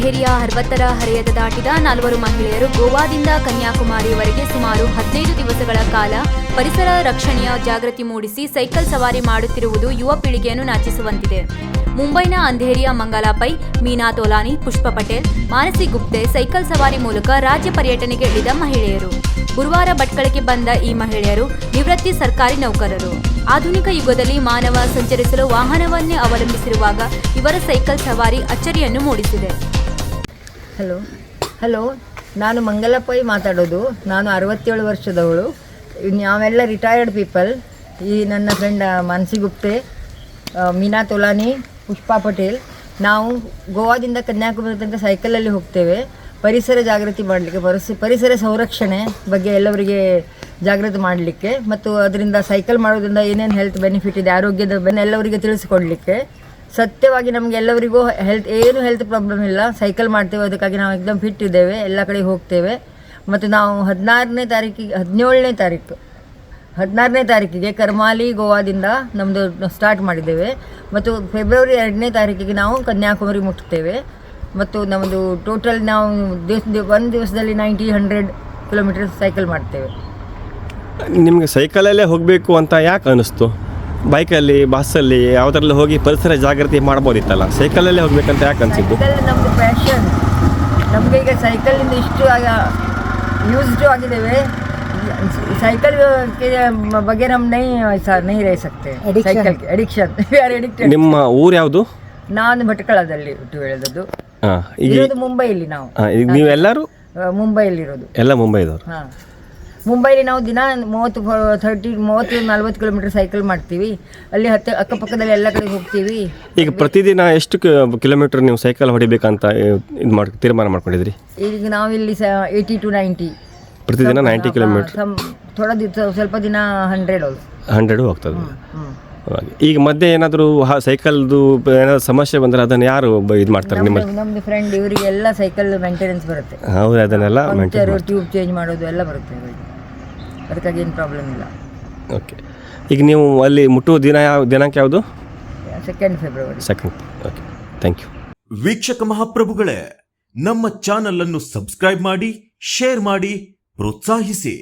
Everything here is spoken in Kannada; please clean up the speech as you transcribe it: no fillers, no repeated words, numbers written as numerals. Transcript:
ಅಂಧೇರಿಯ 60ರ ಹರೆಯದ ದಾಟಿದ 4 ಮಹಿಳೆಯರು ಗೋವಾದಿಂದ ಕನ್ಯಾಕುಮಾರಿವರೆಗೆ ಸುಮಾರು 15 ದಿವಸಗಳ ಕಾಲ ಪರಿಸರ ರಕ್ಷಣೆಯ ಜಾಗೃತಿ ಮೂಡಿಸಿ ಸೈಕಲ್ ಸವಾರಿ ಮಾಡುತ್ತಿರುವುದು ಯುವ ಪೀಳಿಗೆಯನ್ನು ನಾಚಿಸುವಂತಿದೆ. ಮುಂಬೈನ ಅಂಧೇರಿಯ ಮಂಗಲಾ ಪೈ, ಮೀನಾ ತೋಲಾನಿ, ಪುಷ್ಪಾ ಪಟೇಲ್, ಮಾನಸಿ ಗುಪ್ತೆ ಸೈಕಲ್ ಸವಾರಿ ಮೂಲಕ ರಾಜ್ಯ ಪರ್ಯಟನೆಗೆ ಇಳಿದ ಮಹಿಳೆಯರು. ಗುರುವಾರ ಭಟ್ಕಳಕ್ಕೆ ಬಂದ ಈ ಮಹಿಳೆಯರು ನಿವೃತ್ತಿ ಸರ್ಕಾರಿ ನೌಕರರು. ಆಧುನಿಕ ಯುಗದಲ್ಲಿ ಮಾನವ ಸಂಚರಿಸಲು ವಾಹನವನ್ನೇ ಅವಲಂಬಿಸಿರುವಾಗ ಇವರ ಸೈಕಲ್ ಸವಾರಿ ಅಚ್ಚರಿಯನ್ನು ಮೂಡಿಸಿದೆ. ಹಲೋ, ನಾನು ಮಂಗಲಾ ಪೈ ಮಾತಾಡೋದು. ನಾನು 67 ವರ್ಷದವಳು. ನಾವೆಲ್ಲ ರಿಟೈರ್ಡ್ ಪೀಪಲ್. ಈ ನನ್ನ ಫ್ರೆಂಡ್ ಮಾನಸಿ ಗುಪ್ತೆ, ಮೀನಾ ತೋಲಾನಿ, ಪುಷ್ಪಾ ಪಟೇಲ್. ನಾವು ಗೋವಾದಿಂದ ಕನ್ಯಾಕುಮಾರಿ ತನಕ ಸೈಕಲಲ್ಲಿ ಹೋಗ್ತೇವೆ. ಪರಿಸರ ಜಾಗೃತಿ ಮಾಡಲಿಕ್ಕೆ, ಪರಿಸರ ಸಂರಕ್ಷಣೆ ಬಗ್ಗೆ ಎಲ್ಲವರಿಗೆ ಜಾಗೃತಿ ಮಾಡಲಿಕ್ಕೆ ಮತ್ತು ಅದರಿಂದ ಸೈಕಲ್ ಮಾಡೋದ್ರಿಂದ ಏನೇನು ಹೆಲ್ತ್ ಬೆನಿಫಿಟ್ ಇದೆ, ಆರೋಗ್ಯದ ಎಲ್ಲವರಿಗೆ ತಿಳಿಸಿಕೊಡಲಿಕ್ಕೆ. ಸತ್ಯವಾಗಿ ನಮಗೆ ಎಲ್ಲರಿಗೂ ಹೆಲ್ತ್ ಪ್ರಾಬ್ಲಮ್ ಇಲ್ಲ. ಸೈಕಲ್ ಮಾಡ್ತೇವೆ, ಅದಕ್ಕಾಗಿ ನಾವು ಎಕ್ದಮ್ ಫಿಟ್ ಇದ್ದೇವೆ, ಎಲ್ಲ ಕಡೆ ಹೋಗ್ತೇವೆ. ಮತ್ತು ನಾವು 16ನೇ ತಾರೀಕಿಗೆ ಕರ್ಮಾಲಿ ಗೋವಾದಿಂದ ನಮ್ಮದು ಸ್ಟಾರ್ಟ್ ಮಾಡಿದ್ದೇವೆ ಮತ್ತು ಫೆಬ್ರವರಿ 2ನೇ ತಾರೀಕಿಗೆ ನಾವು ಕನ್ಯಾಕುಮಾರಿ ಮುಟ್ತೇವೆ. ಮತ್ತು ನಮ್ಮದು ಟೋಟಲ್ ನಾವು ಒಂದು ದಿವಸದಲ್ಲಿ 100 ಕಿಲೋಮೀಟರ್ ಸೈಕಲ್ ಮಾಡ್ತೇವೆ. ನಿಮಗೆ ಸೈಕಲಲ್ಲೇ ಹೋಗಬೇಕು ಅಂತ ಯಾಕೆ ಅನ್ನಿಸ್ತು? ಬೈಕಲ್ಲಿ, ಬಸ್ಸಲ್ಲಿ ಯಾವುದರಲ್ಲಿ ಹೋಗಿ ಪರಿಸರ ಜಾಗೃತಿ ಮಾಡ್ಬೋದಿತ್ತಲ್ಲ, ಸೈಕಲಲ್ಲೇ ಹೋಗ್ಬೇಕಂತ ಯಾಕೆ ಅನಿಸಿದ್ದು? ಸೈಕಲ್ ನಮ್ಮದು ಪ್ಯಾಷನ್. ನಮಗೆ ಈಗ ಸೈಕಲಿಂದ ಇಷ್ಟು ಯೂಸ್ಡು ಆಗಿದ್ದೇವೆ. ಸೈಕಲ್ ಬಗ್ಗೆ ನಮ್ಮ ನೈ ರಹ ಸಕ್ತೆ. Cycle addiction. ನಿಮ್ಮ ಊರು ಯಾವುದು? ನಾನು ಭಟ್ಕಳದಲ್ಲಿ ಹುಟ್ಟು ಬೆಳೆದದ್ದು. ಇರೋದು ಮುಂಬೈಲಿ. ನಾವು ನೀವೆಲ್ಲರೂ ಮುಂಬೈಲಿರೋದು. ಎಲ್ಲ ಮುಂಬೈದವರು? ಹಾಂ, ಮುಂಬೈಲಿ ನಾವು ದಿನ 30-40 ಕಿಲೋಮೀಟರ್ ಸೈಕಲ್ ಮಾಡ್ತೀವಿ. ಅಲ್ಲಿ ಅಕ್ಕಪಕ್ಕದಲ್ಲಿ ಎಲ್ಲ ಕಡೆ ಹೋಗ್ತೀವಿ. ಈಗ ಪ್ರತಿದಿನ ಎಷ್ಟು ಕಿಲೋಮೀಟರ್ ನೀವು ಸೈಕಲ್ ಹೊಡಿಬೇಕಂತ ತೀರ್ಮಾನ ಮಾಡ್ಕೊಂಡಿದ್ರಿ? ಈಗ ನಾವಿಲ್ಲಿ 80 to 90 ಪ್ರತಿದಿನ 90 ಕಿಲೋಮೀಟರ್. ಸ್ವಲ್ಪ ದಿನ 100 ಹೋಗ್ತದೆ. ಈಗ ಮಧ್ಯೆ ಏನಾದರೂ ಸೈಕಲ್ದು ಏನಾದರೂ ಸಮಸ್ಯೆ ಬಂದರೆ ಅದನ್ನು ಯಾರು ಇದು ಮಾಡ್ತಾರೆ? ನಮ್ಮದು ಫ್ರೆಂಡ್ ಇವರಿಗೆಲ್ಲ ಸೈಕಲ್ ಮೇಂಟೆನೆನ್ಸ್ ಬರುತ್ತೆ. ಹೌದು, ಅದನ್ನೆಲ್ಲ ಟ್ಯೂಬ್ ಚೇಂಜ್ ಮಾಡೋದು ಎಲ್ಲ ಬರುತ್ತೆ. ಅದಕ್ಕಾಗಿ ಏನು ಪ್ರಾಬ್ಲಮ್ ಇಲ್ಲ. ಓಕೆ. ಈಗ ನೀವು ಅಲ್ಲಿ ಮುಟ್ಟುವ ದಿನಾಂಕ ಯಾವುದು? 2 ಫೆಬ್ರವರಿ. Okay, thank you. ವೀಕ್ಷಕ ಮಹಾಪ್ರಭುಗಳೇ, ನಮ್ಮ ಚಾನಲ್ ಅನ್ನು ಸಬ್ಸ್ಕ್ರೈಬ್ ಮಾಡಿ, ಶೇರ್ ಮಾಡಿ, ಪ್ರೋತ್ಸಾಹಿಸಿ.